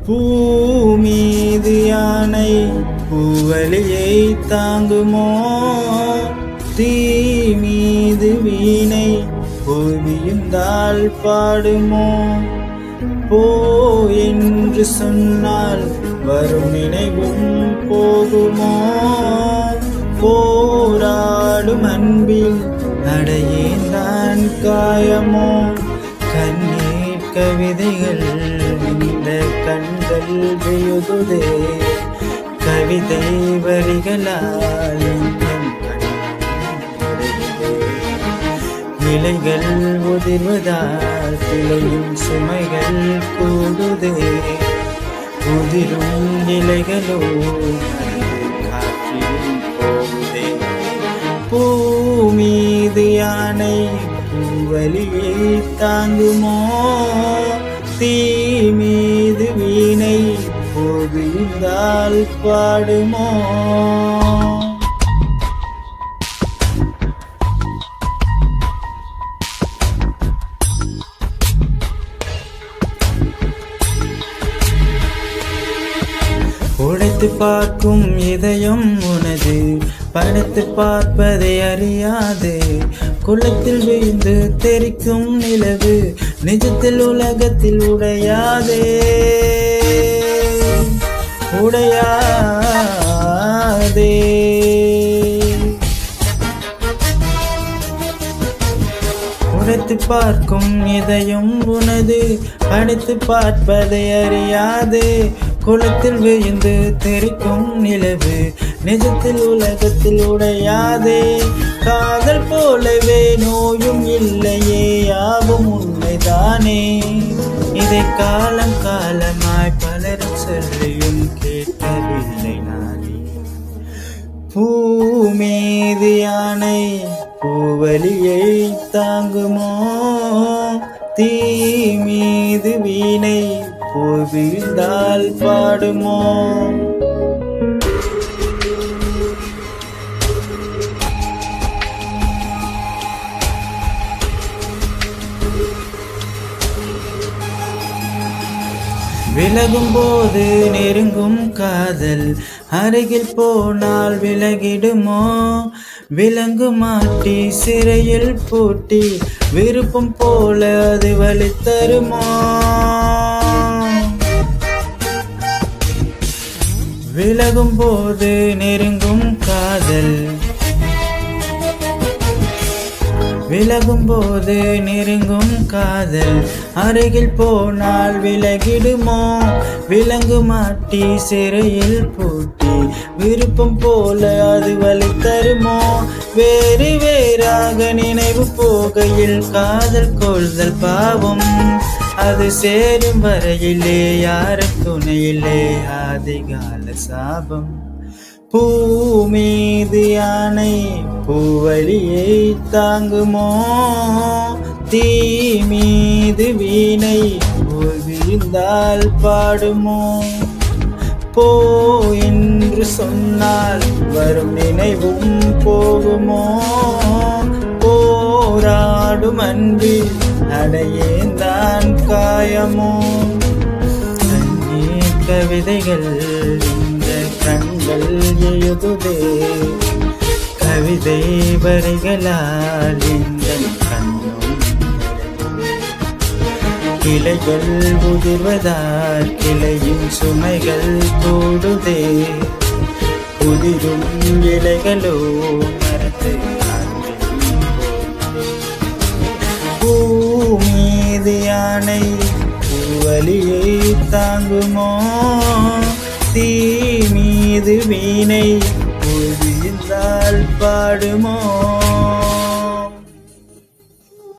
பூமீது யானை பூவலியை தாங்குமோ? தீ மீது வீணை புவியுந்தால் பாடுமோ? போ என்று சொன்னால் வரும் நினைவும் போகுமோ? போராடும் அன்பில் அடையேந்தான் காயமோ? கண்ணீர் கவிதைகள் இந்த கண்கள் எழுதுதே, கவிதை வரிகளால் இலைகள் உதிர்வதால் கிளையும் சுமைகள் கூடுதே, உதிரும் இலைகளோ காற்றில் போகுதே. பூமீது யானை பூவலியை தாங்குமோ? தீ மீது வீணை போவிந்தால் பாடுமோ? உடைத்து பார்க்கும் இதயம் உனது, படைத்து பார்ப்பதை அறியாது. குளத்தில் விழுந்து தெரிக்கும் நிலவு நிஜத்தில் உலகத்தில் உடையாதே, உடையாதே. உடைத்து பார்க்கும் இதயம் உனது, படைத்து பார்ப்பதை அறியாது. குளத்தில் விழுந்து தெரிக்கும் நிலவு நிஜத்தில் உலகத்தில் உடையாதே. காதல் போலவே நோயும் இல்லையே, யாவும் உண்மைதானே. இதை காலம் காலமாய் பலரும் சொல்லியும் கேட்கவில்லை நானே. பூமீது யானை பூவலியை தாங்குமோ? தீ மீது வீணை போவிந்தால் பாடுமோ? விலகும் போது நெருங்கும் காதல் அருகில் போனால் விலகிடுமோ? விலங்கு மாட்டி சிறையில் பூட்டி விருப்பம் போல அது வழி தருமோ? விலகும் போது நெருங்கும் காதல், விலகும் போது நெருங்கும் காதல் அருகில் போனால் விலகிடுமோ? விலங்கு மாட்டி சிறையில் பூட்டி விருப்பம் போல அது வழி தருமோ? வேறு வேறாக நினைவு போகையில் காதல் கொள்தல் பாவம், அது சேரும் வரையிலே யாரும் துணையிலே ஆதிகால சாபம். பூமீது யானை பூவலியை தாங்குமோ? தீ மீது வீணை விழுந்தால் பாடுமோ? போ என்று சொன்னால் வரும் நினைவும் போகுமோ? போராடும் அன்பில் அடையேந்தான் காயமோ? கண்ணீர் கவிதைகள் இந்த கண்கள் எழுதுதே, கவிதை வரிகளால் இந்த கண்ணும் கிளைகள் உதிர்வதால் கிளையும் சுமைகள் கூடுதே, உதிரும் இலைகளோ மரத்து பூமீது யானை பூவலியை தாங்குமோ? தீ மீது வீணை போவிந்தால் பாடுமோ?